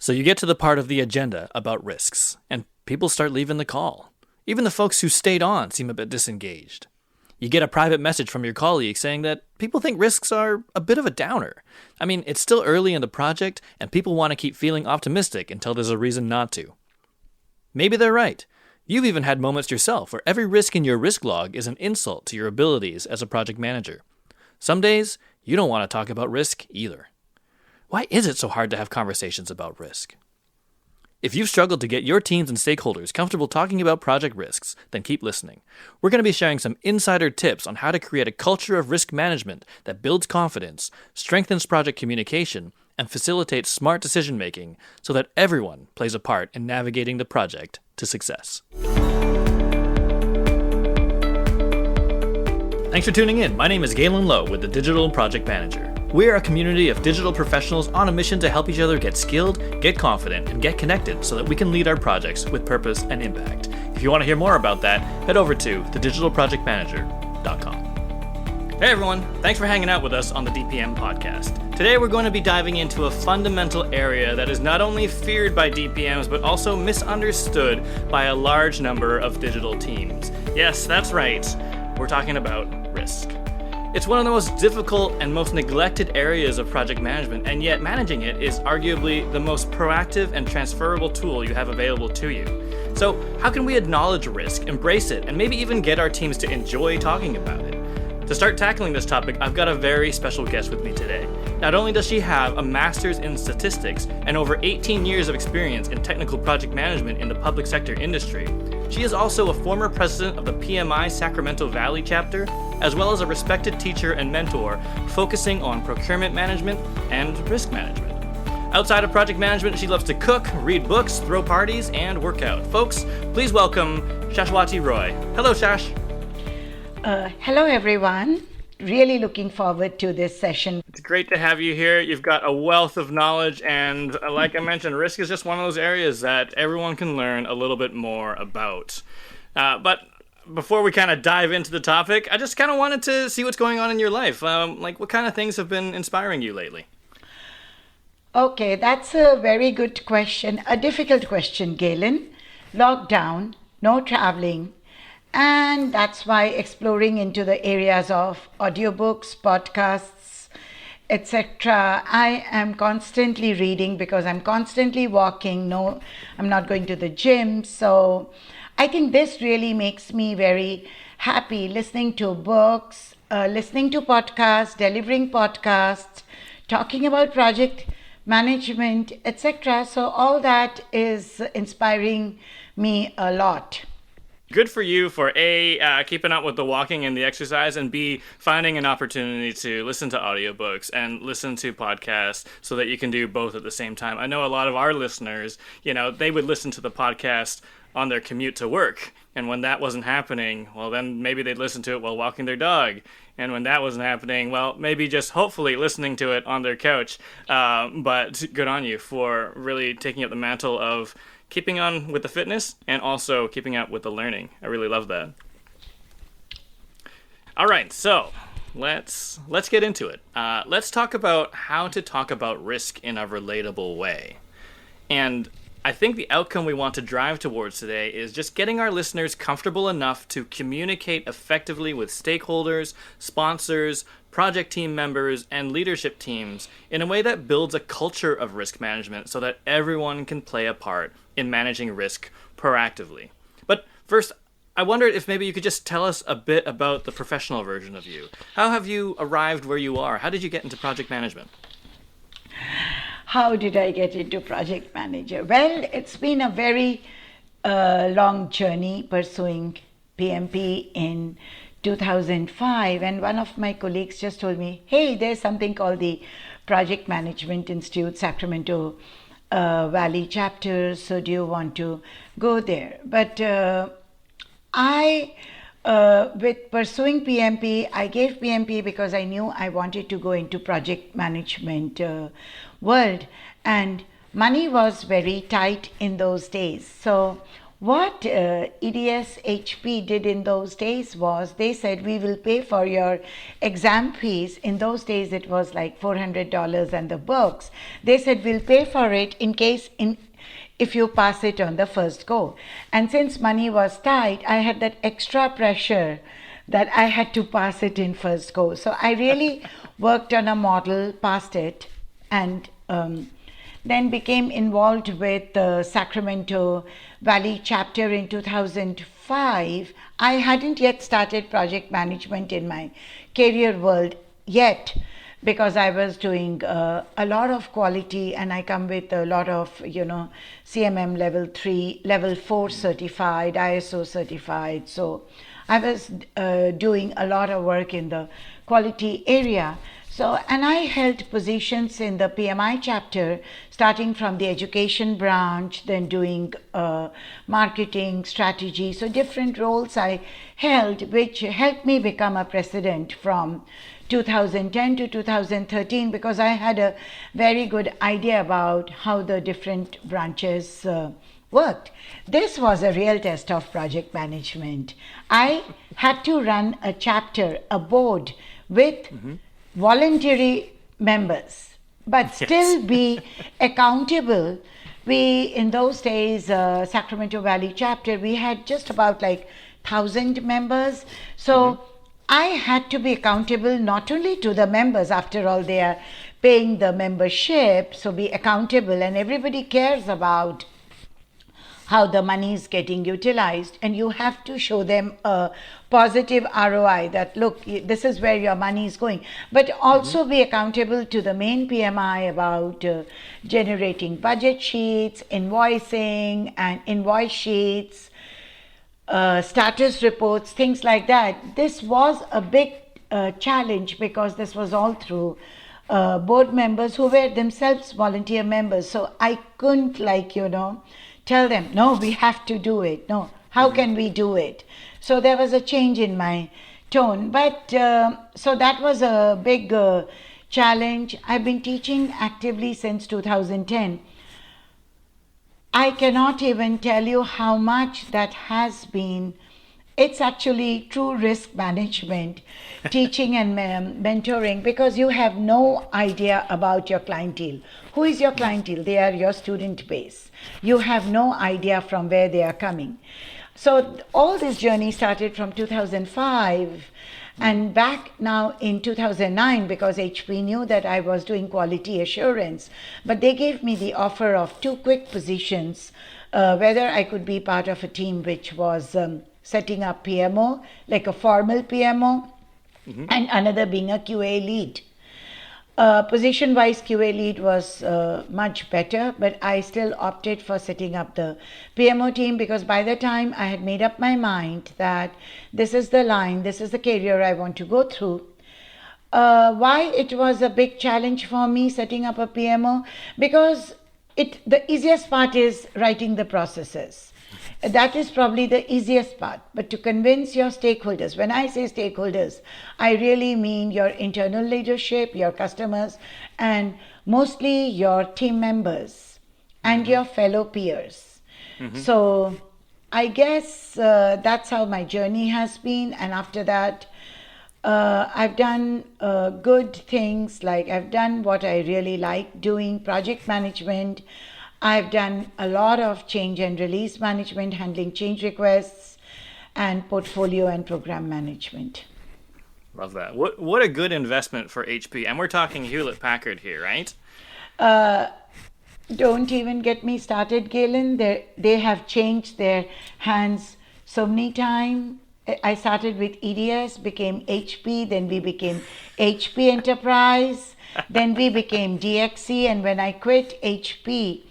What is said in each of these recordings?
So you get to the part of the agenda about risks, and people start leaving the call. Even the folks who stayed on seem a bit disengaged. You get a private message from your colleague saying that people think risks are a bit of a downer. I mean, it's still early in the project, and people want to keep feeling optimistic until there's a reason not to. Maybe they're right. You've even had moments yourself where every risk in your risk log is an insult to your abilities as a project manager. Some days, you don't want to talk about risk either. Why is it so hard to have conversations about risk? If you've struggled to get your teams and stakeholders comfortable talking about project risks, then keep listening. We're going to be sharing some insider tips on how to create a culture of risk management that builds confidence, strengthens project communication, and facilitates smart decision-making so that everyone plays a part in navigating the project to success. Thanks for tuning in. My name is Galen Lowe with the Digital Project Manager. We are a community of digital professionals on a mission to help each other get skilled, get confident, and get connected so that we can lead our projects with purpose and impact. If you want to hear more about that, head over to thedigitalprojectmanager.com. Hey everyone, thanks for hanging out with us on the DPM podcast. Today we're going to be diving into a fundamental area that is not only feared by DPMs, but also misunderstood by a large number of digital teams. Yes, that's right. We're talking about risk. It's one of the most difficult and most neglected areas of project management, and yet managing it is arguably the most proactive and transferable tool you have available to you. So how can we acknowledge risk, embrace it, and maybe even get our teams to enjoy talking about it? To start tackling this topic, I've got a very special guest with me today. Not only does she have a master's in statistics and over 18 years of experience in technical project management in the public sector industry, she is also a former president of the PMI Sacramento Valley chapter, as well as a respected teacher and mentor focusing on procurement management and risk management. Outside of project management, she loves to cook, read books, throw parties, and work out. Folks, please welcome Shashwati Roy. Hello, Shash. Hello, everyone. Really looking forward to this session. It's great to have you here. You've got a wealth of knowledge, and like I mentioned, risk is just one of those areas that everyone can learn a little bit more about. But before we kind of dive into the topic, I just kind of wanted to see what's going on in your life. Like, what kind of things have been inspiring you lately? Okay, that's a very good question. A difficult question, Galen. Lockdown, no traveling. And that's why exploring into the areas of audiobooks, podcasts, etc. I am constantly reading because I'm constantly walking. No, I'm not going to the gym. So I think this really makes me very happy, listening to books, listening to podcasts, delivering podcasts, talking about project management, etc. So all that is inspiring me a lot. Good for you for A, keeping up with the walking and the exercise, and B, finding an opportunity to listen to audiobooks and listen to podcasts so that you can do both at the same time. I know a lot of our listeners, they would listen to the podcast on their commute to work. And when that wasn't happening, well, then maybe they'd listen to it while walking their dog. And when that wasn't happening, well, maybe just hopefully listening to it on their couch. But good on you for really taking up the mantle of keeping on with the fitness and also keeping up with the learning. I really love that. All right, so let's get into it. Let's talk about how to talk about risk in a relatable way. And I think the outcome we want to drive towards today is just getting our listeners comfortable enough to communicate effectively with stakeholders, sponsors, project team members, and leadership teams in a way that builds a culture of risk management so that everyone can play a part in managing risk proactively. But first, I wondered if maybe you could just tell us a bit about the professional version of you. How have you arrived where you are? How did you get into project management? How did I get into project manager? Well, it's been a very long journey pursuing PMP in 2005, and one of my colleagues just told me, hey, there's something called the Project Management Institute, Sacramento Valley chapter, so do you want to go there? But with pursuing PMP, I gave PMP because I knew I wanted to go into project management world, and money was very tight in those days. So What EDS HP did in those days was they said, we will pay for your exam fees. In those days, it was like $400 and the books. They said, we'll pay for it in case if you pass it on the first go. And since money was tight, I had that extra pressure that I had to pass it in first go. So I really worked on a model, passed it, and then became involved with the Sacramento Valley chapter in 2005. I hadn't yet started project management in my career world yet, because I was doing a lot of quality, and I come with a lot of, CMM level 3, level 4 certified, ISO certified. So I was doing a lot of work in the quality area. So, and I held positions in the PMI chapter, starting from the education branch, then doing marketing, strategy. So different roles I held, which helped me become a president from 2010 to 2013, because I had a very good idea about how the different branches worked. This was a real test of project management. I had to run a chapter, a board with voluntary members, but still be accountable. We, in those days, Sacramento Valley chapter, we had just about like 1,000 members. So I had to be accountable not only to the members, after all, they are paying the membership, so be accountable, and everybody cares about how the money is getting utilized, and you have to show them a positive ROI that, look, this is where your money is going, but also be accountable to the main PMI about generating budget sheets, invoicing and invoice sheets, status reports, things like that. This was a big challenge, because this was all through board members who were themselves volunteer members. So I couldn't tell them, no, we have to do it. No, how can we do it? So there was a change in my tone. But so that was a big challenge. I've been teaching actively since 2010. I cannot even tell you how much that has been. It's actually true risk management, teaching and mentoring, because you have no idea about your clientele. Who is your clientele? They are your student base. You have no idea from where they are coming. So all this journey started from 2005, and back now in 2009, because HP knew that I was doing quality assurance, but they gave me the offer of 2 quick positions, whether I could be part of a team which was setting up PMO, like a formal PMO, and another being a QA lead. Position-wise, QA lead was much better, but I still opted for setting up the PMO team, because by the time I had made up my mind that this is the line, this is the career I want to go through. Why it was a big challenge for me setting up a PMO? Because the easiest part is writing the processes. That is probably the easiest part. But to convince your stakeholders, when I say stakeholders, I really mean your internal leadership, your customers, and mostly your team members and your fellow peers. So I guess that's how my journey has been. And after that, I've done good things, like I've done what I really like doing, project management. I've done a lot of change and release management, handling change requests, and portfolio and program management. Love that. What a good investment for HP. And we're talking Hewlett Packard here, right? Don't even get me started, Galen. They have changed their hands so many times. I started with EDS, became HP, then we became HP Enterprise, then we became DXC, and when I quit HP,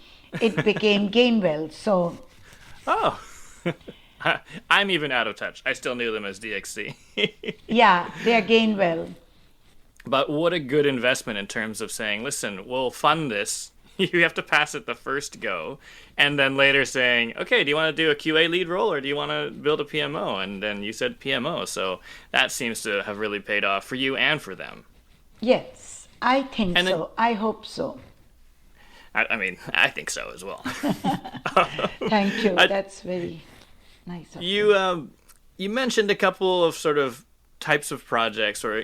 it became Gainwell. So, I'm even out of touch. I still knew them as DXC. Yeah, they're Gainwell. But what a good investment in terms of saying, listen, we'll fund this. You have to pass it the first go. And then later saying, okay, do you want to do a QA lead role or do you want to build a PMO? And then you said PMO. So that seems to have really paid off for you and for them. Yes, I think so. I hope so. I mean, I think so as well. Thank you. I- That's very nice of you. You mentioned a couple of sort of types of projects, or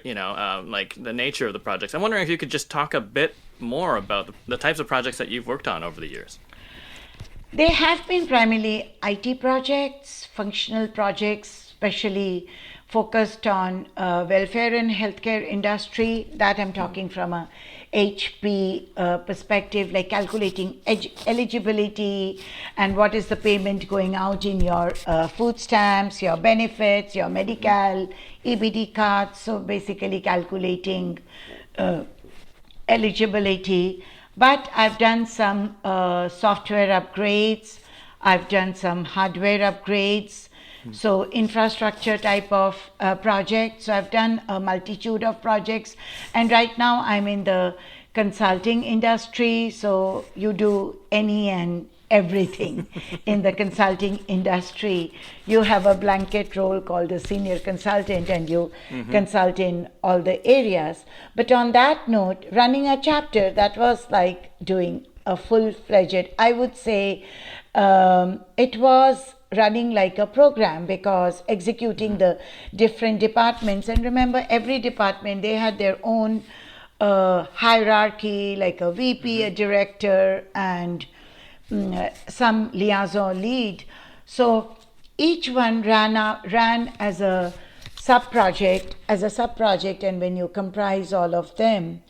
like the nature of the projects. I'm wondering if you could just talk a bit more about the types of projects that you've worked on over the years. They have been primarily IT projects, functional projects, especially focused on welfare and healthcare industry. That I'm talking from a HP perspective, like calculating eligibility and what is the payment going out in your food stamps, your benefits, your medical, EBD cards. So basically calculating eligibility. But I've done some software upgrades, I've done some hardware upgrades, so infrastructure type of projects. So I've done a multitude of projects, and right now I'm in the consulting industry. So you do any and everything in the consulting industry. You have a blanket role called a senior consultant, and you consult in all the areas. But on that note, running a chapter, that was like doing a full-fledged, I would say, it was running like a program, because executing the different departments, and remember, every department, they had their own hierarchy, like a VP, a director, and some liaison lead. So each one ran as a sub-project, and when you comprise all of them,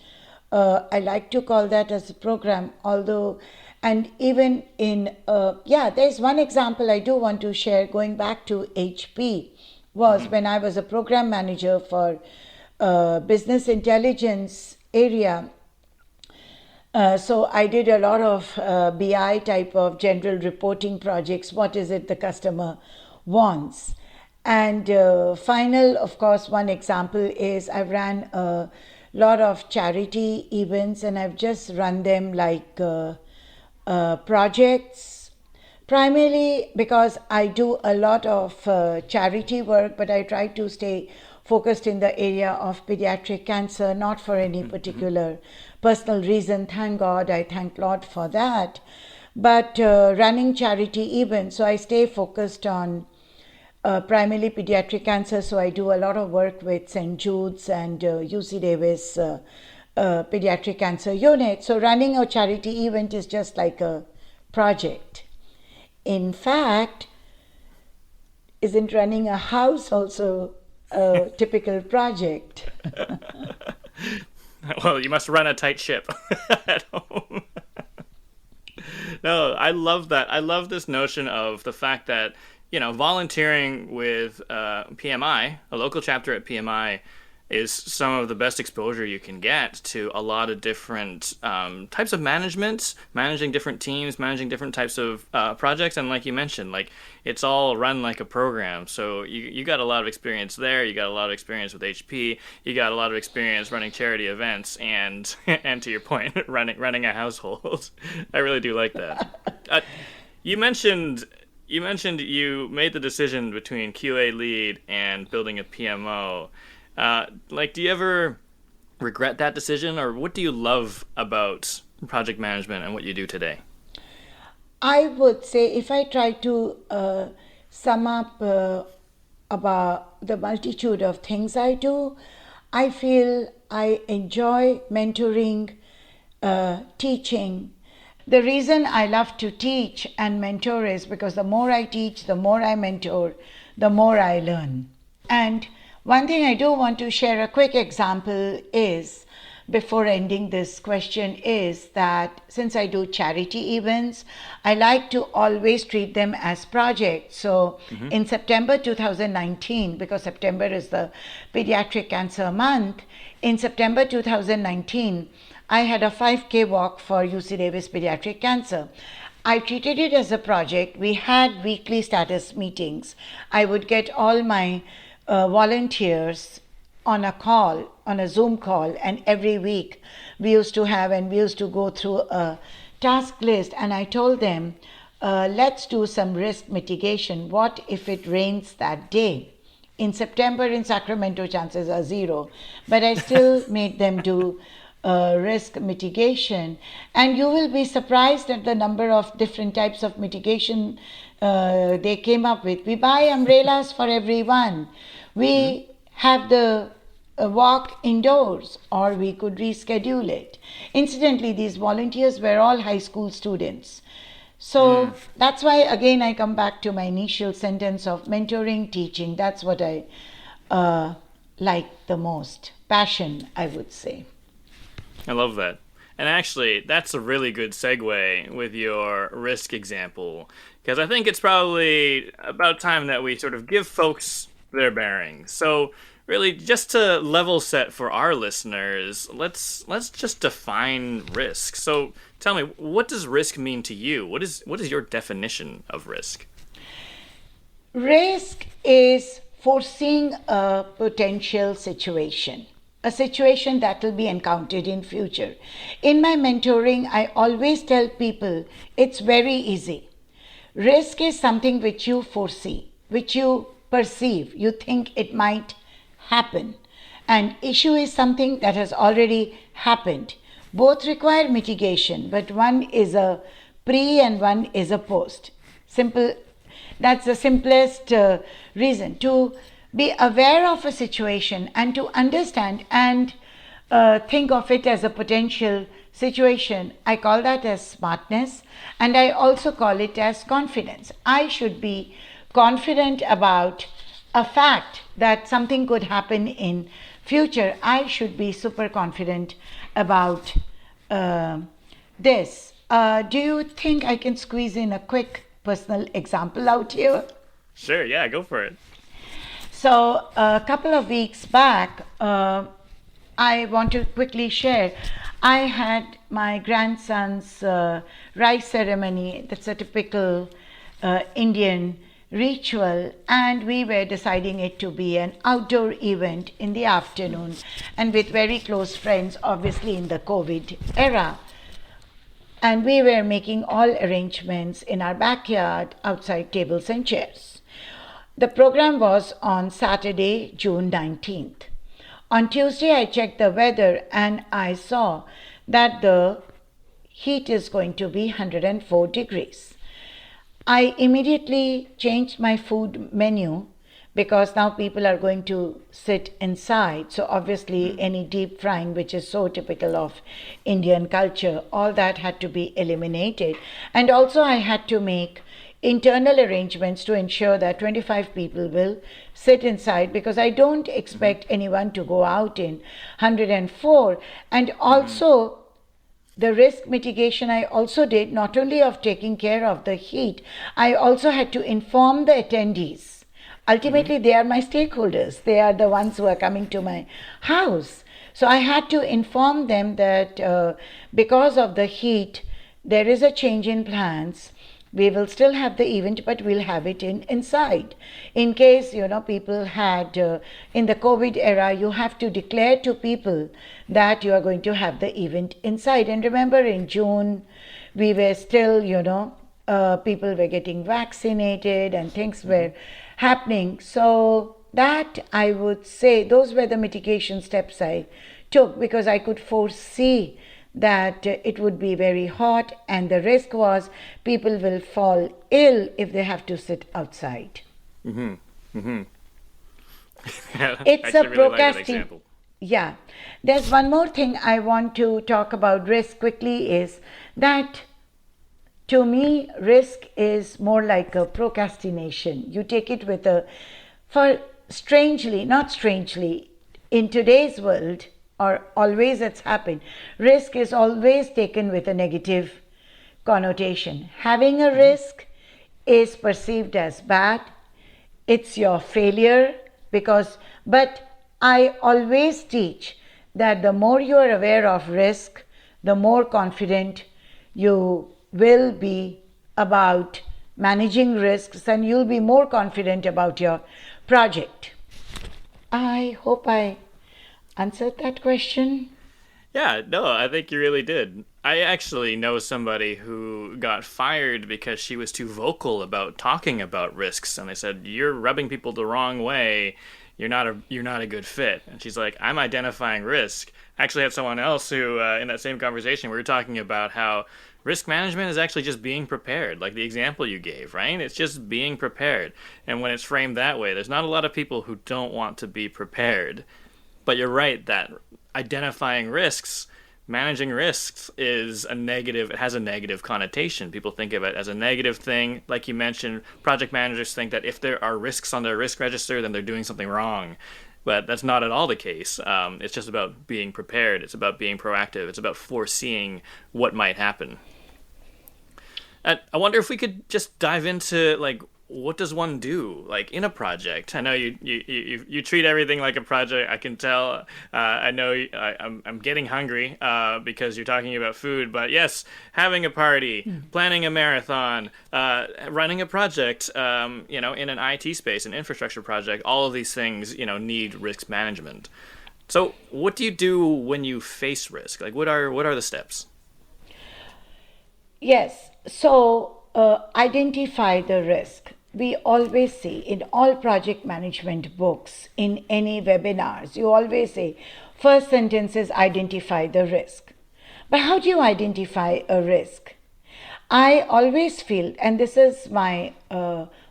I like to call that as a program, although, and even in, there's one example I do want to share, going back to HP, was when I was a program manager for business intelligence area. So I did a lot of BI type of general reporting projects. What is it the customer wants? And final, of course, one example is I've ran a lot of charity events, and I've just run them like projects, primarily because I do a lot of charity work, but I try to stay focused in the area of pediatric cancer, not for any particular personal reason. Thank God, I thank Lord for that. But running charity events, so I stay focused on primarily pediatric cancer. So I do a lot of work with St. Jude's and UC Davis pediatric cancer unit. So running a charity event is just like a project. In fact, isn't running a house also a typical project? Well, you must run a tight ship at home. No, I love that. I love this notion of the fact that, volunteering with PMI, a local chapter at PMI, is some of the best exposure you can get to a lot of different types of management, managing different teams, managing different types of projects. And like you mentioned, like it's all run like a program. So you got a lot of experience there. You got a lot of experience with HP. You got a lot of experience running charity events, and and to your point, running a household. I really do like that. You mentioned you made the decision between QA lead and building a PMO. Do you ever regret that decision, or what do you love about project management and what you do today? I would say, if I try to sum up about the multitude of things I do, I feel I enjoy mentoring, teaching. The reason I love to teach and mentor is because the more I teach, the more I mentor, the more I learn. And one thing I do want to share a quick example is, before ending this question, is that since I do charity events, I like to always treat them as projects. So in September 2019, because September is the pediatric cancer month, in September 2019, I had a 5K walk for UC Davis pediatric cancer. I treated it as a project. We had weekly status meetings. I would get all my volunteers on a Zoom call, and every week we used to go through a task list, and I told them, let's do some risk mitigation. What if it rains that day? In September in Sacramento, chances are zero, but I still made them do risk mitigation, and you will be surprised at the number of different types of mitigation they came up with. We buy umbrellas for everyone. We have the walk indoors, or we could reschedule it. Incidentally, these volunteers were all high school students. So that's why, again, I come back to my initial sentence of mentoring, teaching. That's what I like the most. Passion, I would say. I love that. And actually, that's a really good segue with your risk example, because I think it's probably about time that we sort of give folks their bearings. So, really, just to level set for our listeners, let's just define risk. So, tell me, what does risk mean to you? What is your definition of risk? Risk is foreseeing a potential situation, a situation that will be encountered in future. In my mentoring, I always tell people it's very easy. Risk is something which you foresee, which you perceive, you think it might happen. And issue is something that has already happened. Both require mitigation, but one is a pre and one is a post. Simple. That's the simplest reason to be aware of a situation and to understand and think of it as a potential situation. I call that as smartness, and I also call it as confidence. I should be confident about a fact that something could happen in future. I should be super confident about this. Do you think I can squeeze in a quick personal example out here? Sure, yeah, go for it. So a couple of weeks back, I want to quickly share. I had my grandson's rice ceremony. That's a typical Indian ritual, and we were deciding it to be an outdoor event in the afternoon and with very close friends, obviously in the COVID era. And we were making all arrangements in our backyard, outside tables and chairs. The program was on Saturday, June 19th. On Tuesday, I checked the weather and I saw that the heat is going to be 104 degrees. I immediately changed my food menu because now people are going to sit inside. So obviously any deep frying, which is so typical of Indian culture, all that had to be eliminated. And also I had to make internal arrangements to ensure that 25 people will sit inside, because I don't expect anyone to go out in 104. And also the risk mitigation I also did, not only of taking care of the heat, I also had to inform the attendees. Ultimately, they are my stakeholders. They are the ones who are coming to my house. So I had to inform them that because of the heat, there is a change in plans. We will still have the event, but we'll have it inside. In case, people had, in the COVID era, you have to declare to people that you are going to have the event inside. And remember, in June, we were still, people were getting vaccinated and things were happening. So that, I would say, those were the mitigation steps I took, because I could foresee that it would be very hot, and the risk was people will fall ill if they have to sit outside. Yeah, It's a really procrastination. Yeah. There's one more thing I want to talk about risk quickly, is that to me, risk is more like a procrastination. You take it with not strangely, in today's world, or always it's happened, risk is always taken with a negative connotation. Having a risk is perceived as bad. It's your failure, but I always teach that the more you are aware of risk, the more confident you will be about managing risks, and you'll be more confident about your project. I hope I answered that question. Yeah, no, I think you really did. I actually know somebody who got fired because she was too vocal about talking about risks, and they said, you're rubbing people the wrong way. you're not a good fit. And she's like, I'm identifying risk. I actually had someone else who, in that same conversation, we were talking about how risk management is actually just being prepared, like the example you gave, right? It's just being prepared. And when it's framed that way, there's not a lot of people who don't want to be prepared. But you're right that identifying risks, managing risks is a negative, it has a negative connotation. People think of it as a negative thing. Like you mentioned, project managers think that if there are risks on their risk register, then they're doing something wrong. But that's not at all the case. It's just about being prepared. It's about being proactive. It's about foreseeing what might happen. I wonder if we could just dive into, like, what does one do, like, in a project? I know you treat everything like a project. I can tell. I know I'm getting hungry because you're talking about food. But yes, having a party, planning a marathon, running a project, in an IT space, an infrastructure project, all of these things, need risk management. So what do you do when you face risk? Like, what are the steps? Yes, so identify the risk. We always say in all project management books, in any webinars, you always say, first sentence is identify the risk. But how do you identify a risk? I always feel, and this is my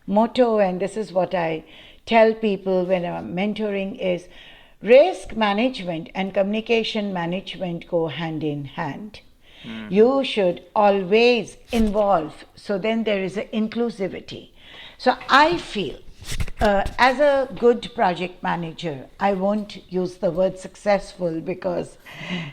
motto, and this is what I tell people when I'm mentoring, is risk management and communication management go hand in hand. You should always involve, so then there is an inclusivity. So I feel, as a good project manager, I won't use the word successful because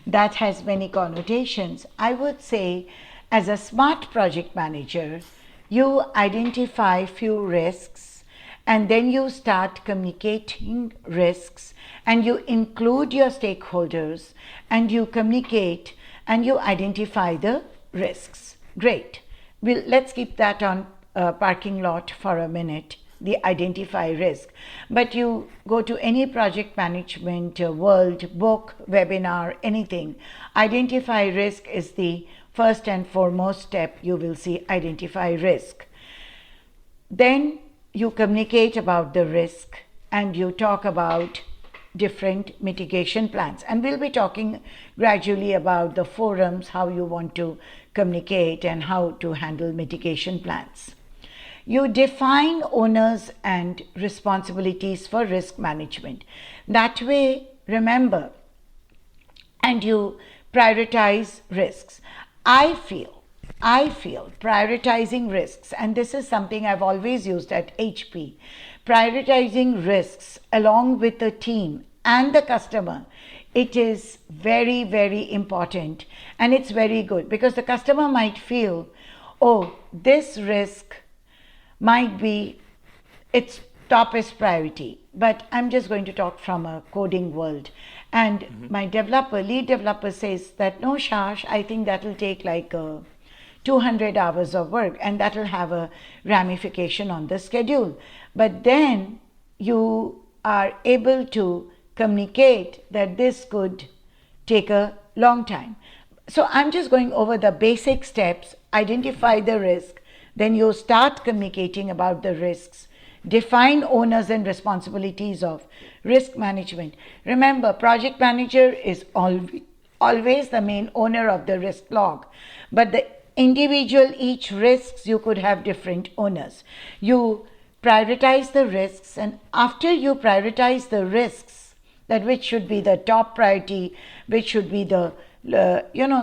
that has many connotations. I would say, as a smart project manager, you identify few risks and then you start communicating risks and you include your stakeholders and you communicate and you identify the risks. Great. Let's keep that on parking lot for a minute, the identify risk. But you go to any project management world, book, webinar, anything, identify risk is the first and foremost step. You will see identify risk. Then you communicate about the risk and you talk about different mitigation plans. And we'll be talking gradually about the forums, how you want to communicate and how to handle mitigation plans. You define owners and responsibilities for risk management. That way, remember, and you prioritize risks. I feel prioritizing risks, and this is something I've always used at HP, prioritizing risks along with the team and the customer, it is very, very important, and it's very good because the customer might feel, oh, this risk might be its topest priority, but I'm just going to talk from a coding world. And my lead developer says that, no, Shash, I think that will take like 200 hours of work and that will have a ramification on the schedule. But then you are able to communicate that this could take a long time. So I'm just going over the basic steps, identify the risk, then you start communicating about the risks, define owners and responsibilities of risk management. Remember, project manager is always the main owner of the risk log, but the individual, each risks, you could have different owners. You prioritize the risks, and after you prioritize the risks, that which should be the top priority, which should be the,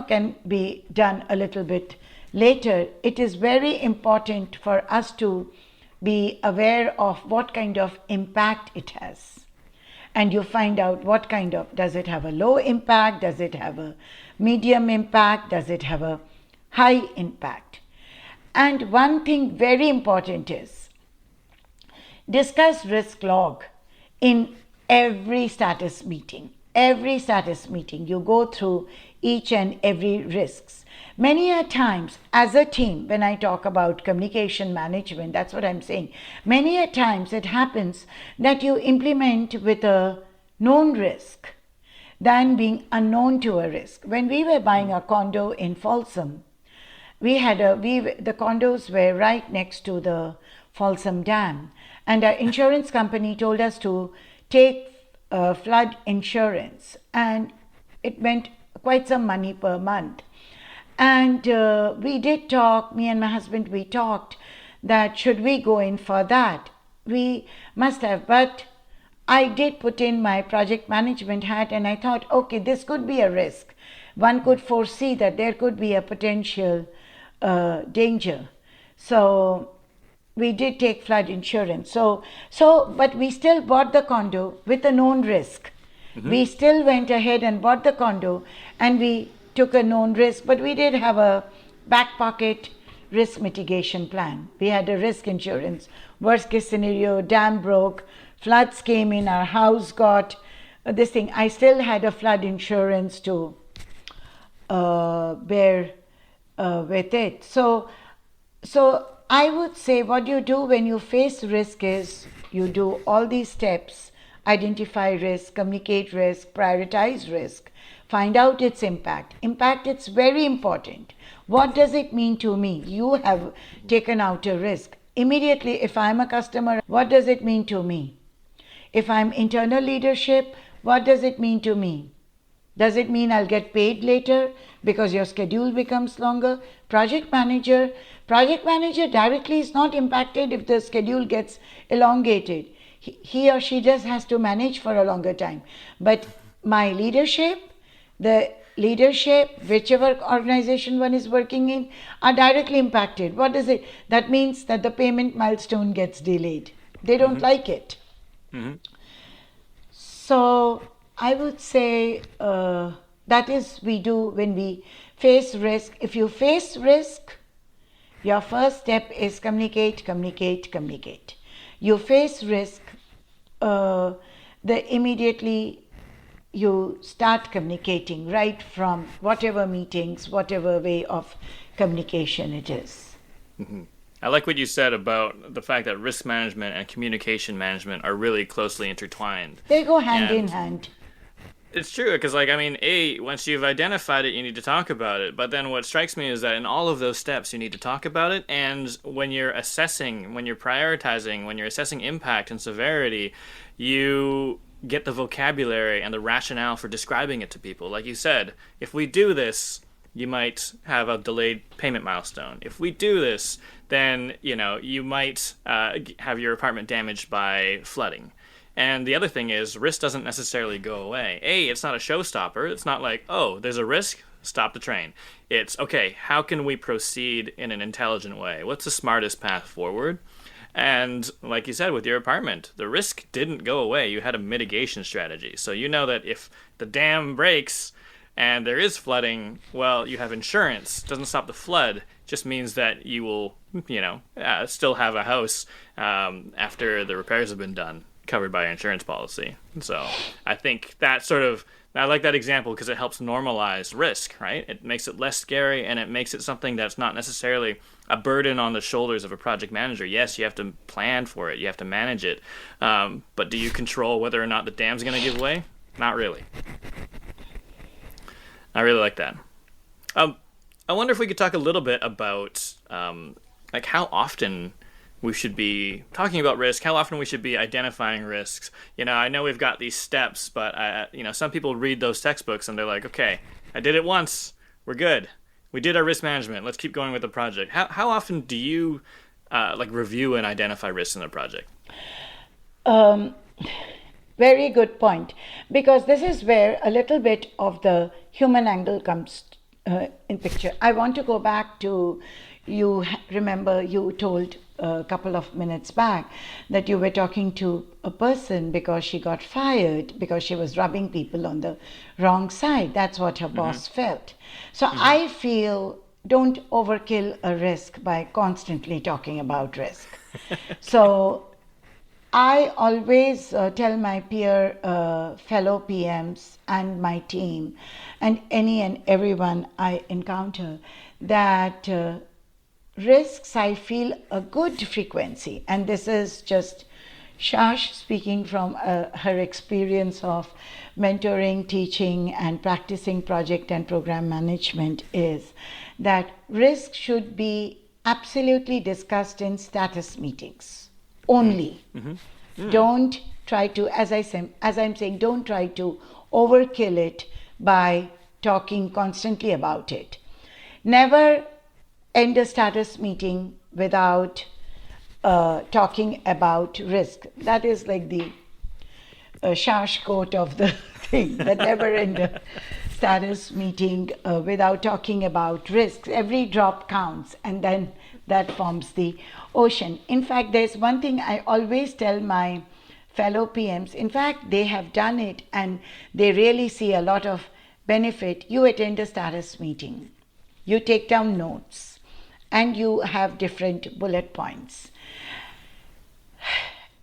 can be done a little bit later, it is very important for us to be aware of what kind of impact it has. And you find out what kind of, does it have a low impact? Does it have a medium impact? Does it have a high impact? And one thing very important is discuss risk log in every status meeting. Every status meeting, you go through each and every risks. Many a times as a team, when I talk about communication management, that's what I'm saying. Many a times it happens that you implement with a known risk than being unknown to a risk. When we were buying a condo in Folsom, the condos were right next to the Folsom Dam, and our insurance company told us to take flood insurance, and it meant quite some money per month. And we did talk, me and my husband, we talked that should we go in for that? We must have, but I did put in my project management hat and I thought, okay, this could be a risk. One could foresee that there could be a potential danger. So we did take flood insurance. But we still bought the condo with a known risk. We still went ahead and bought the condo and we took a known risk, but we did have a back pocket risk mitigation plan. We had a risk insurance. Worst case scenario, dam broke, floods came in, our house got this thing. I still had a flood insurance to bear with it. So I would say what you do when you face risk is you do all these steps: identify risk, communicate risk, prioritize risk, find out its impact. Impact, it's very important. What does it mean to me? You have taken out a risk. Immediately, if I'm a customer, what does it mean to me? If I'm internal leadership, what does it mean to me? Does it mean I'll get paid later because your schedule becomes longer? Project manager directly is not impacted if the schedule gets elongated. He or she just has to manage for a longer time. But my leadership, the leadership, whichever organization one is working in, are directly impacted. What is it? That means that the payment milestone gets delayed. They don't like it. So I would say that is we do when we face risk. If you face risk, your first step is communicate. You face risk, immediately you start communicating right from whatever meetings, whatever way of communication it is. I like what you said about the fact that risk management and communication management are really closely intertwined. They go hand in hand. It's true, because, once you've identified it, you need to talk about it. But then what strikes me is that in all of those steps, you need to talk about it. And when you're assessing, when you're prioritizing, when you're assessing impact and severity, you get the vocabulary and the rationale for describing it to people. Like you said, if we do this, you might have a delayed payment milestone. If we do this, then, you might have your apartment damaged by flooding. And the other thing is, risk doesn't necessarily go away. It's not a showstopper. It's not like, oh, there's a risk, stop the train. It's, okay, how can we proceed in an intelligent way? What's the smartest path forward? And like you said, with your apartment, the risk didn't go away. You had a mitigation strategy. So you know that if the dam breaks and there is flooding, well, you have insurance. It doesn't stop the flood. It just means that you will, still have a house after the repairs have been done, covered by an insurance policy. So I think that I like that example because it helps normalize risk, right? It makes it less scary, and it makes it something that's not necessarily a burden on the shoulders of a project manager. Yes, you have to plan for it, you have to manage it, but do you control whether or not the dam's going to give way? Not really. I really like that. I wonder if we could talk a little bit about how often we should be talking about risk, how often we should be identifying risks. I know we've got these steps, but some people read those textbooks and they're like, okay, I did it once, we're good. We did our risk management, let's keep going with the project. How often do you review and identify risks in a project? Very good point, because this is where a little bit of the human angle comes in picture. I want to go back to, remember you told a couple of minutes back that you were talking to a person because she got fired because she was rubbing people on the wrong side. That's what her boss felt. So I feel, don't overkill a risk by constantly talking about risk. So I always tell my peer fellow PMs and my team and any and everyone I encounter that risks, I feel a good frequency, and this is just Shash speaking from her experience of mentoring, teaching and practicing project and program management, is that risk should be absolutely discussed in status meetings only. Don't try to, as I'm saying, don't try to overkill it by talking constantly about it. Never end a status meeting without talking about risk. That is like the shash quote of the thing, that never end a status meeting without talking about risks. Every drop counts, and then that forms the ocean. In fact, there's one thing I always tell my fellow PMs. In fact, they have done it and they really see a lot of benefit. You attend a status meeting, you take down notes, and you have different bullet points.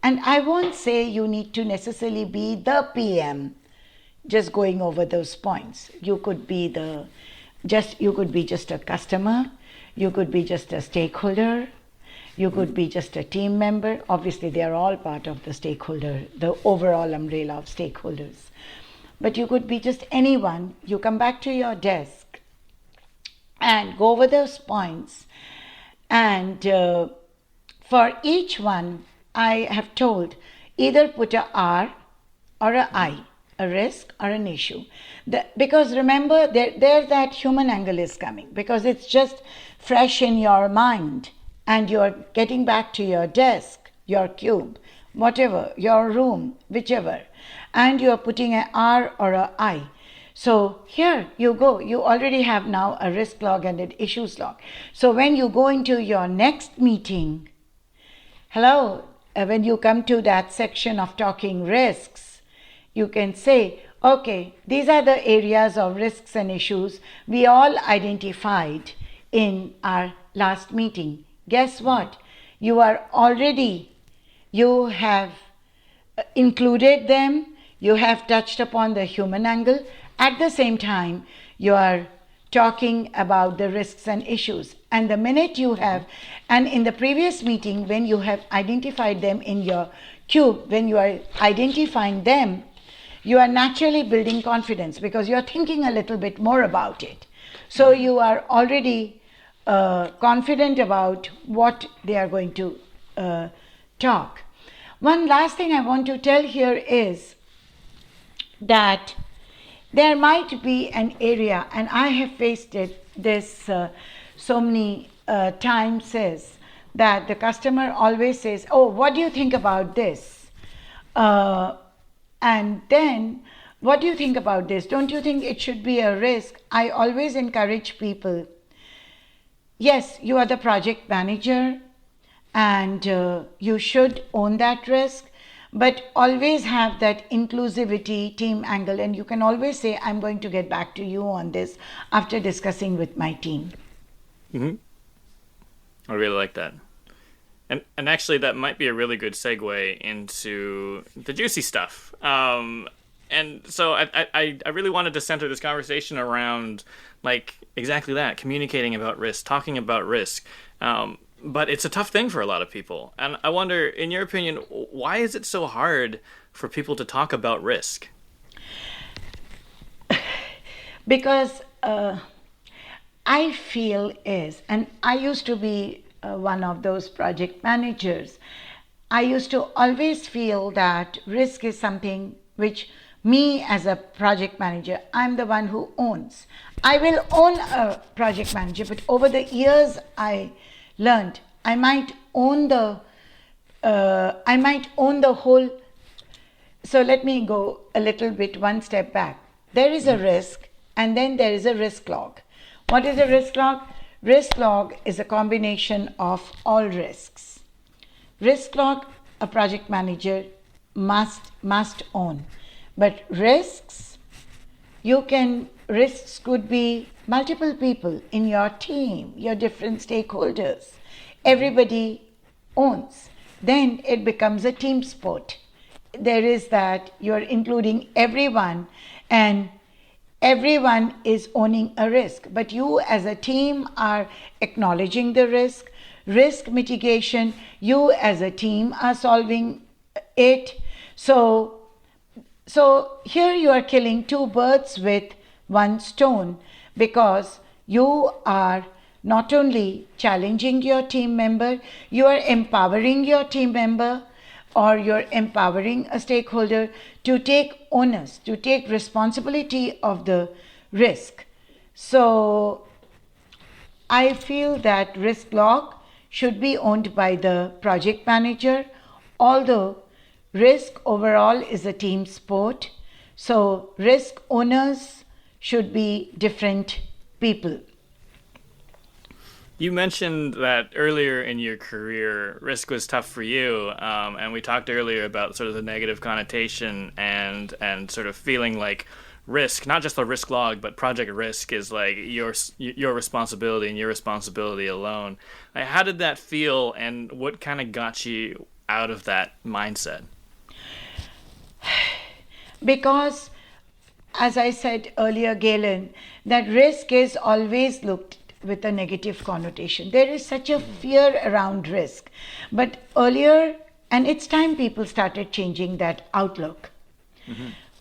And I won't say you need to necessarily be the PM just going over those points. You could be just a customer, you could be just a stakeholder, you could be just a team member. Obviously, they are all part of the stakeholder, the overall umbrella of stakeholders. But you could be just anyone. You come back to your desk and go over those points. And for each one, I have told, either put a R or a I, a risk or an issue. Because remember, there that human angle is coming, because it's just fresh in your mind and you're getting back to your desk, your cube, whatever, your room, whichever, and you're putting an R or a I. So here you go, you already have now a risk log and an issues log. So when you go into your next meeting, when you come to that section of talking risks, you can say, okay, these are the areas of risks and issues we all identified in our last meeting. Guess what? You have included them, you have touched upon the human angle. At the same time, you are talking about the risks and issues. And the minute you have, and in the previous meeting, when you have identified them in your cube, when you are identifying them, you are naturally building confidence because you are thinking a little bit more about it. So you are already confident about what they are going to talk. One last thing I want to tell here is that there might be an area, and I have faced this so many times, is that the customer always says, oh, what do you think about this? And then, what do you think about this? Don't you think it should be a risk? I always encourage people, yes, you are the project manager and you should own that risk, but always have that inclusivity team angle, and you can always say, I'm going to get back to you on this after discussing with my team. Mm-hmm. I really like that. And actually, that might be a really good segue into the juicy stuff. And so I really wanted to center this conversation around, like, exactly that, communicating about risk, talking about risk. But it's a tough thing for a lot of people. And I wonder, in your opinion, why is it so hard for people to talk about risk? Because I feel and I used to be one of those project managers. I used to always feel that risk is something which me as a project manager, I'm the one who owns. I will own a project manager, but over the years I learned I might own the whole. So let me go a little bit one step back. There is a risk, and then there is a risk log. What is a risk log? Risk log is a combination of all risks. Risk log, a project manager must own. But risks could be multiple people in your team, your different stakeholders. Everybody owns. Then it becomes a team sport. There is that you're including everyone, and everyone is owning a risk. But you as a team are acknowledging the risk mitigation. You as a team are solving it. So here you are killing two birds with one stone, because you are not only challenging your team member, you are empowering your team member or you're empowering a stakeholder to take onus, to take responsibility of the risk. So I feel that risk log should be owned by the project manager, although risk overall is a team sport. So risk owners should be different people. You mentioned that earlier in your career, risk was tough for you, and we talked earlier about sort of the negative connotation and sort of feeling like risk, not just the risk log, but project risk is like your responsibility and your responsibility alone. Like, how did that feel, and what kind of got you out of that mindset? Because, as I said earlier, Galen, that risk is always looked with a negative connotation. There is such a fear around risk. But earlier, and it's time people started changing that outlook.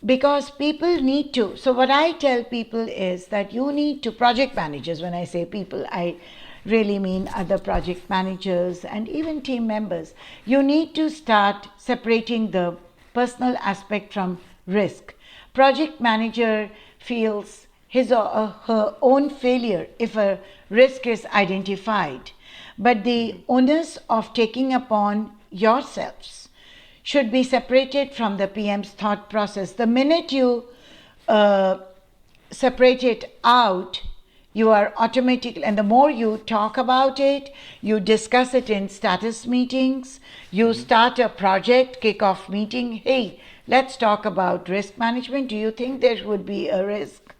Because people need to. So what I tell people is that you need to, project managers, when I say people, I really mean other project managers and even team members, you need to start separating the personal aspect from risk. Project manager feels his or her own failure if a risk is identified. But the onus of taking upon yourselves should be separated from the PM's thought process. The minute you separate it out, you are automatically, and the more you talk about it, you discuss it in status meetings, you start a project kickoff meeting. Hey, let's talk about risk management. Do you think there would be a risk?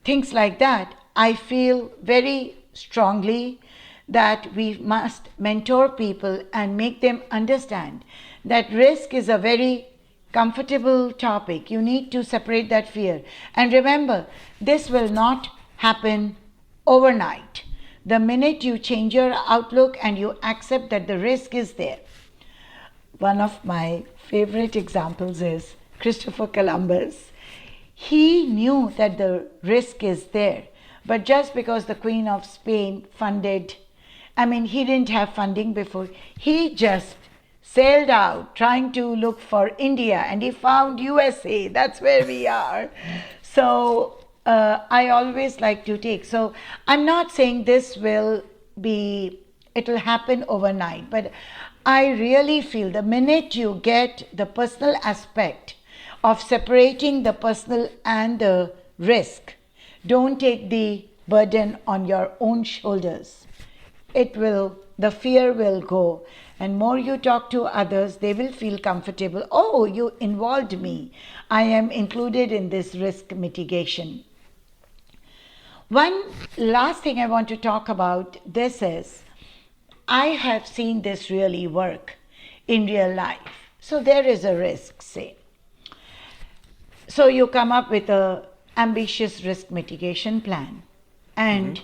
Things like that. I feel very strongly that we must mentor people and make them understand that risk is a very comfortable topic. You need to separate that fear. And remember, this will not happen overnight. The minute you change your outlook and you accept that the risk is there. One of my favorite examples is Christopher Columbus. He knew that the risk is there, but just because the Queen of Spain funded, he didn't have funding before, he just sailed out trying to look for India and he found USA. That's where we are. So I always like to take, so I'm not saying this will be, it will happen overnight, but I really feel the minute you get the personal aspect of separating the personal and the risk, don't take the burden on your own shoulders. The fear will go. And more you talk to others, they will feel comfortable. Oh, you involved me. I am included in this risk mitigation. One last thing I want to talk about this is, I have seen this really work in real life. So there is a risk, say. So you come up with an ambitious risk mitigation plan, and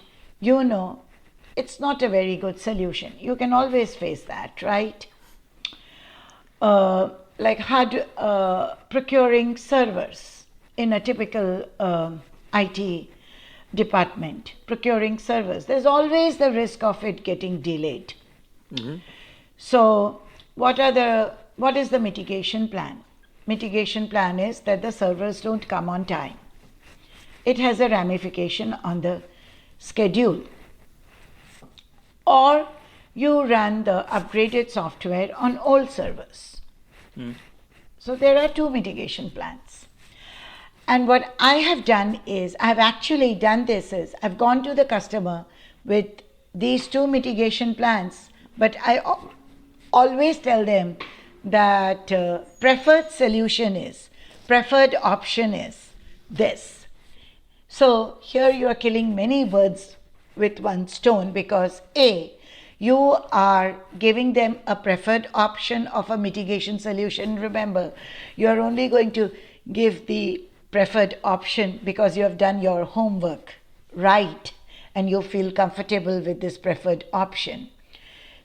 it's not a very good solution. You can always face that, right? Procuring servers in a typical IT department, procuring servers. There's always the risk of it getting delayed. So what is the mitigation plan? Mitigation plan is that the servers don't come on time. It has a ramification on the schedule. Or you run the upgraded software on old servers. So there are two mitigation plans. And what I have done is, I've gone to the customer with these two mitigation plans, but I always tell them that preferred option is this. So here you are killing many birds with one stone, because A, you are giving them a preferred option of a mitigation solution. Remember, you are only going to give the preferred option because you have done your homework right and you feel comfortable with this preferred option.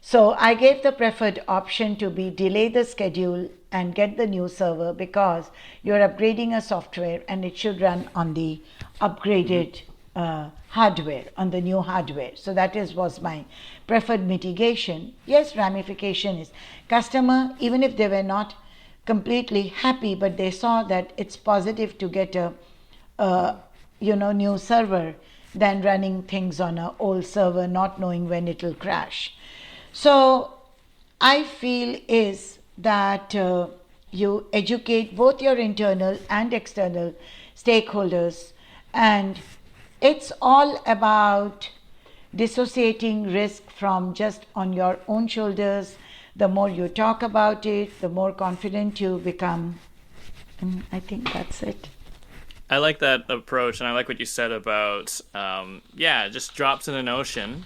So I gave the preferred option to be delay the schedule and get the new server, because you're upgrading a software and it should run on the upgraded hardware, on the new hardware. So that was my preferred mitigation. Yes, ramification is customer, even if they were not completely happy, but they saw that it's positive to get a new server than running things on an old server, not knowing when it will crash. So I feel is that you educate both your internal and external stakeholders, and it's all about dissociating risk from just on your own shoulders. The more you talk about it, the more confident you become. And I think that's it. I like that approach, and I like what you said about, just drops in an ocean,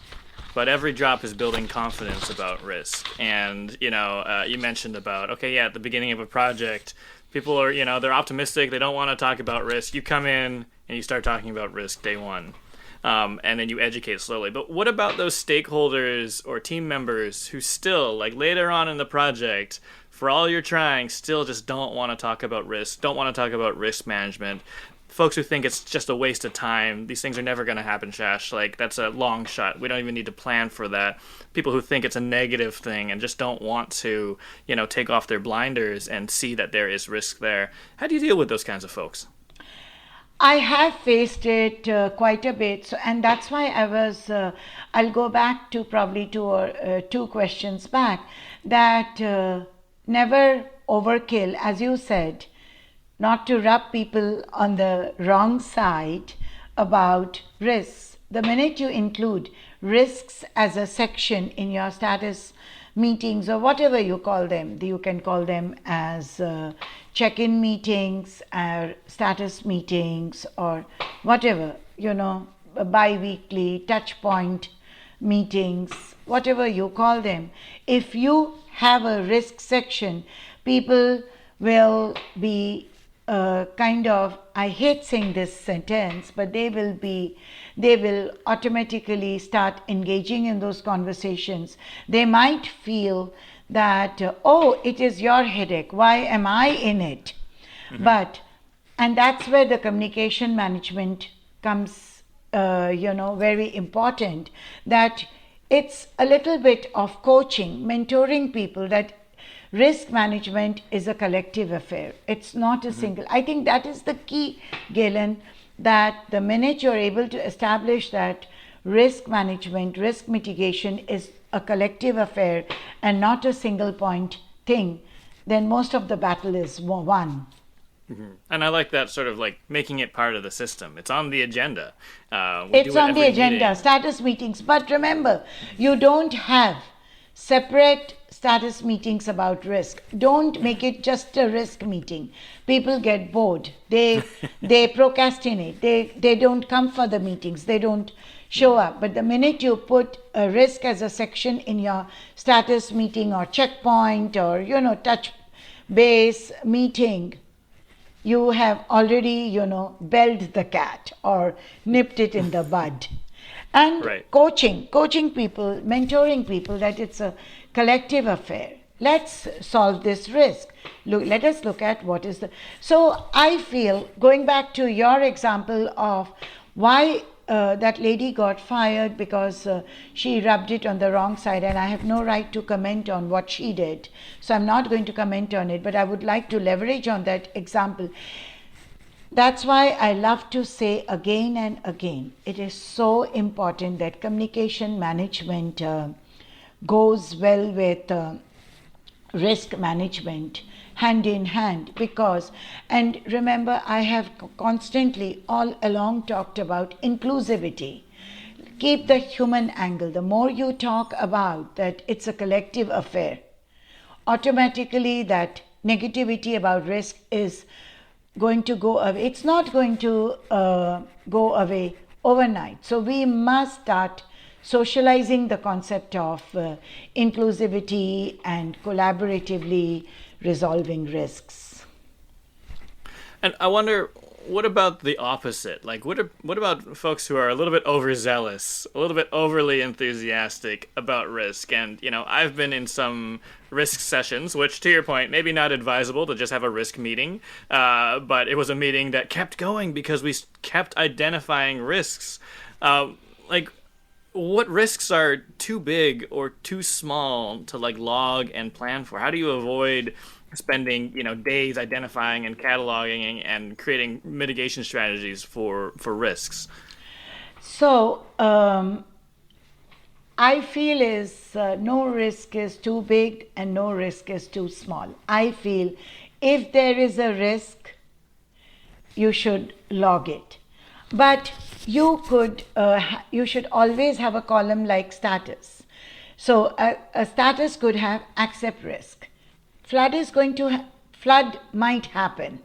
but every drop is building confidence about risk. And, you mentioned about, at the beginning of a project, people are, they're optimistic, they don't want to talk about risk. You come in and you start talking about risk day one, and then you educate slowly. But what about those stakeholders or team members who still, like later on in the project, for all you're trying, still just don't want to talk about risk, don't want to talk about risk management? Folks who think it's just a waste of time, these things are never going to happen, Shash. Like, that's a long shot. We don't even need to plan for that. People who think it's a negative thing and just don't want to, take off their blinders and see that there is risk there. How do you deal with those kinds of folks? I have faced it quite a bit, and that's why I'll go back to probably two questions back, that never overkill, as you said, not to rub people on the wrong side about risks. The minute you include risks as a section in your status meetings or whatever you call them, you can call them as check-in meetings or status meetings or whatever, bi-weekly touch point meetings, whatever you call them. If you have a risk section, people will be I hate saying this sentence, but they will automatically start engaging in those conversations. They might feel that, it is your headache, why am I in it? Mm-hmm. And that's where the communication management comes, very important, that it's a little bit of coaching, mentoring people, that risk management is a collective affair. It's not a single. I think that is the key, Galen, that the minute you're able to establish that risk management, risk mitigation is a collective affair and not a single point thing, then most of the battle is won. Mm-hmm. And I like that sort of like making it part of the system. It's on the agenda. It's on the agenda, status meetings. But remember, you don't have separate status meetings about risk. Don't make it just a risk meeting. People get bored. They procrastinate. They don't come for the meetings. They don't show up. But the minute you put a risk as a section in your status meeting or checkpoint or touch base meeting, you have already belled the cat or nipped it in the bud. And right. coaching people, mentoring people, that it's a collective affair. Let's solve this risk. Let us look at what is the... So I feel, going back to your example of why that lady got fired because she rubbed it on the wrong side, and I have no right to comment on what she did. So I'm not going to comment on it, but I would like to leverage on that example. That's why I love to say again and again, it is so important that communication management goes well with risk management hand in hand, because, and remember, I have constantly all along talked about inclusivity. Keep the human angle. The more you talk about that it's a collective affair, automatically that negativity about risk is going to go away. It's not going to go away overnight. So we must start socializing the concept of inclusivity and collaboratively resolving risks. And I wonder, what about the opposite? Like, what about folks who are a little bit overzealous, a little bit overly enthusiastic about risk? And, I've been in some risk sessions, which, to your point, maybe not advisable to just have a risk meeting, but it was a meeting that kept going because we kept identifying risks. Like, what risks are too big or too small to log and plan for? How do you avoid spending days identifying and cataloging and creating mitigation strategies for risks? So I feel no risk is too big and no risk is too small. I feel if there is a risk, you should log it. But you should always have a column like status. So a status could have accept risk. Flood might happen.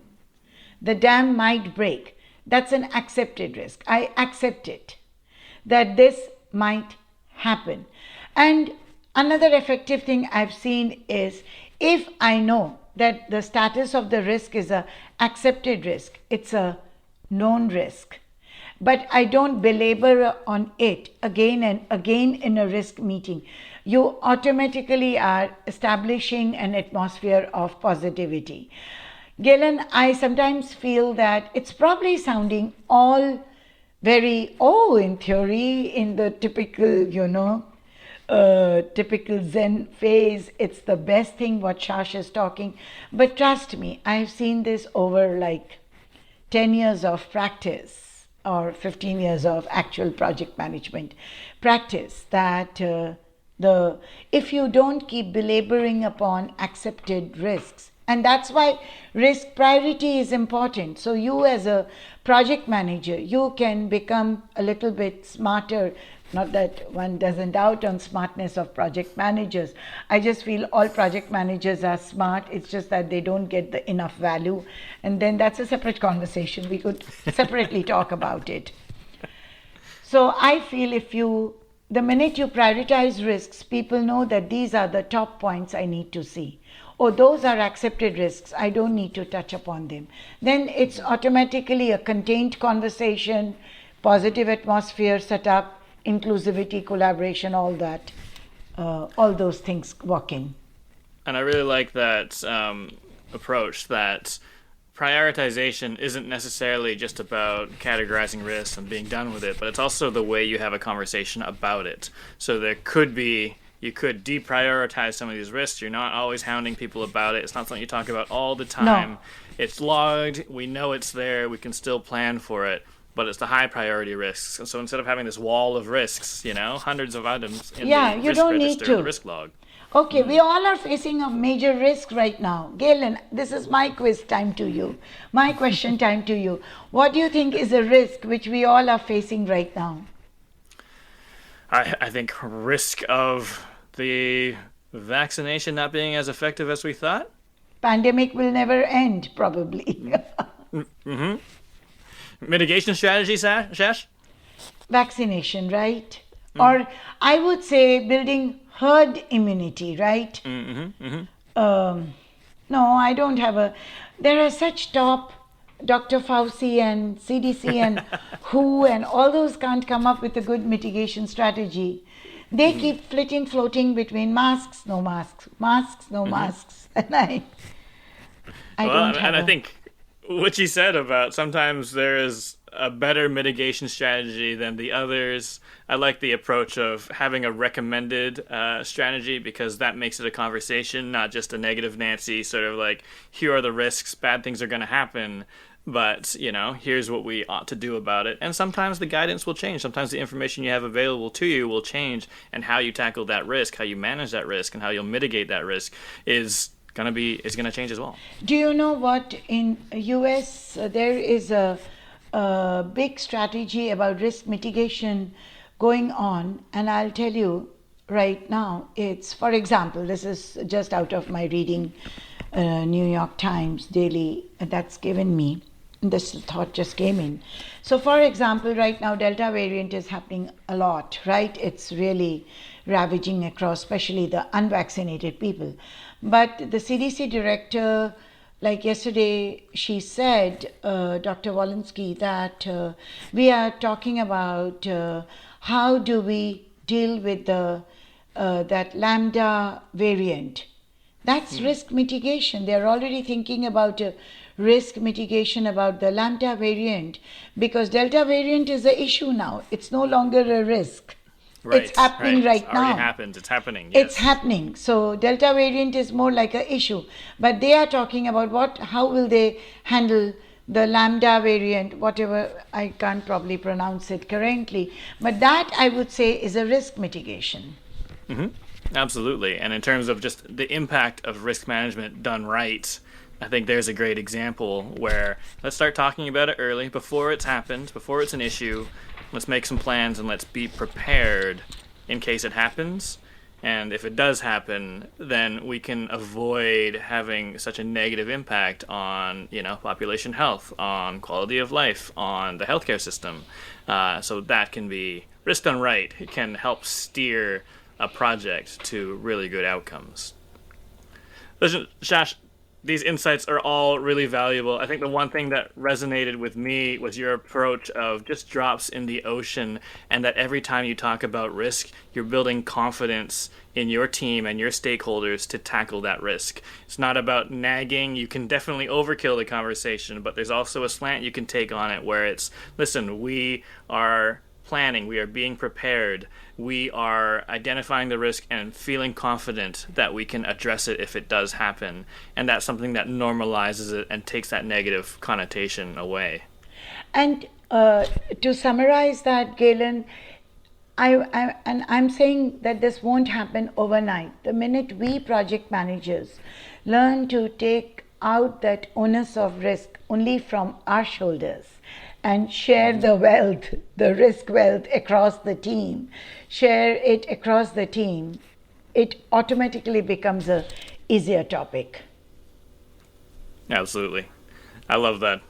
The dam might break. That's an accepted risk. I accept it, that this might happen. And another effective thing I've seen is if I know that the status of the risk is a accepted risk, it's a known risk, but I don't belabor on it again and again in a risk meeting, you automatically are establishing an atmosphere of positivity. Galen, I sometimes feel that it's probably sounding all very, in theory, in the typical, typical Zen phase, it's the best thing what Shash is talking. But trust me, I've seen this over 10 years of practice or 15 years of actual project management practice that if you don't keep belaboring upon accepted risks, and that's why risk priority is important. So you as a project manager, you can become a little bit smarter. Not that one doesn't doubt on smartness of project managers. I just feel all project managers are smart. It's just that they don't get the enough value. And then that's a separate conversation. We could separately talk about it. So I feel the minute you prioritize risks, people know that these are the top points I need to see. Those are accepted risks, I don't need to touch upon them. Then it's automatically a contained conversation, positive atmosphere set up, inclusivity, collaboration, all that, all those things working. And I really like that approach, that prioritization isn't necessarily just about categorizing risks and being done with it, but it's also the way you have a conversation about it. So you could deprioritize some of these risks. You're not always hounding people about it. It's not something you talk about all the time. No. It's logged. We know it's there. We can still plan for it. But it's the high priority risks. And so instead of having this wall of risks, hundreds of items in the you risk don't register, need to. the risk log. Okay, we all are facing a major risk right now. Galen, this is my quiz time to you. My question time to you. What do you think is a risk which we all are facing right now? I think risk of the vaccination not being as effective as we thought. Pandemic will never end, probably. Mm-hmm. Mitigation strategy, Shash? Vaccination, right? Or I would say building herd immunity, right? No, I don't have there are such top Dr. Fauci and CDC and WHO and all those can't come up with a good mitigation strategy. They keep floating between masks, no masks, masks, no masks. And I think what you said about sometimes there is a better mitigation strategy than the others. I like the approach of having a recommended strategy, because that makes it a conversation, not just a negative Nancy sort of like, here are the risks, bad things are going to happen, but, here's what we ought to do about it. And sometimes the guidance will change. Sometimes the information you have available to you will change, and how you tackle that risk, how you manage that risk, and how you'll mitigate that risk is going to change as well. Do you know what? In US, there is a big strategy about risk mitigation going on, and I'll tell you right now, it's, for example, this is just out of my reading New York Times Daily, that's given me, this thought just came in. So for example, right now Delta variant is happening a lot, right? It's really ravaging across, especially the unvaccinated people. But the CDC director like yesterday, she said, Dr. Walensky, that we are talking about how do we deal with that lambda variant. That's risk mitigation. They're already thinking about risk mitigation about the lambda variant, because delta variant is the issue now. It's no longer a risk. Right, it's happening right now. It already happened. It's happening. Yes. It's happening. So delta variant is more like an issue. But they are talking about how will they handle the lambda variant, whatever, I can't probably pronounce it correctly. But that, I would say, is a risk mitigation. Mm-hmm. Absolutely. And in terms of just the impact of risk management done right, I think there's a great example where let's start talking about it early, before it's happened, before it's an issue. Let's make some plans and let's be prepared in case it happens. And if it does happen, then we can avoid having such a negative impact on, population health, on quality of life, on the healthcare system. So that can be risk done right. It can help steer a project to really good outcomes. Listen, Shash, these insights are all really valuable. I think the one thing that resonated with me was your approach of just drops in the ocean, and that every time you talk about risk, you're building confidence in your team and your stakeholders to tackle that risk. It's not about nagging. You can definitely overkill the conversation, but there's also a slant you can take on it where it's, listen, we are planning, we are being prepared, we are identifying the risk and feeling confident that we can address it if it does happen. And that's something that normalizes it and takes that negative connotation away. And to summarize that, Galen, I'm saying that this won't happen overnight. The minute we project managers learn to take out that onus of risk only from our shoulders and share the wealth, the risk wealth across the team, share it across the team, it automatically becomes a easier topic. Absolutely. I love that.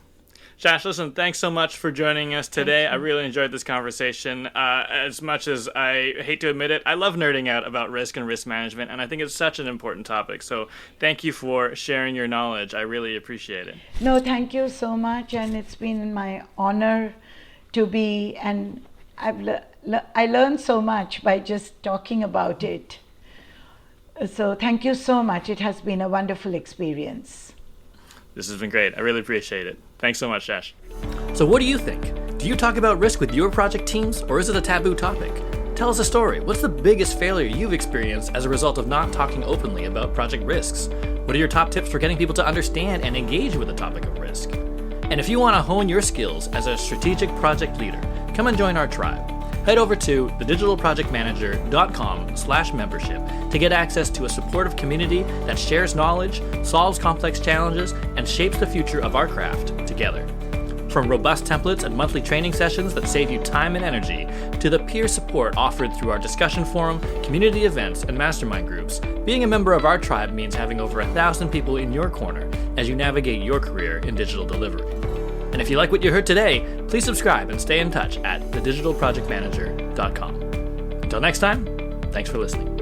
Shash, listen, thanks so much for joining us today. I really enjoyed this conversation. As much as I hate to admit it, I love nerding out about risk and risk management, and I think it's such an important topic. So thank you for sharing your knowledge. I really appreciate it. No, thank you so much, and it's been my honor to be, and I learned so much by just talking about it. So thank you so much. It has been a wonderful experience. This has been great. I really appreciate it. Thanks so much, Shash. So what do you think? Do you talk about risk with your project teams, or is it a taboo topic? Tell us a story. What's the biggest failure you've experienced as a result of not talking openly about project risks? What are your top tips for getting people to understand and engage with the topic of risk? And if you want to hone your skills as a strategic project leader, come and join our tribe. Head over to thedigitalprojectmanager.com/membership to get access to a supportive community that shares knowledge, solves complex challenges, and shapes the future of our craft together. From robust templates and monthly training sessions that save you time and energy, to the peer support offered through our discussion forum, community events, and mastermind groups, being a member of our tribe means having over 1,000 people in your corner as you navigate your career in digital delivery. And if you like what you heard today, please subscribe and stay in touch at thedigitalprojectmanager.com. Until next time, thanks for listening.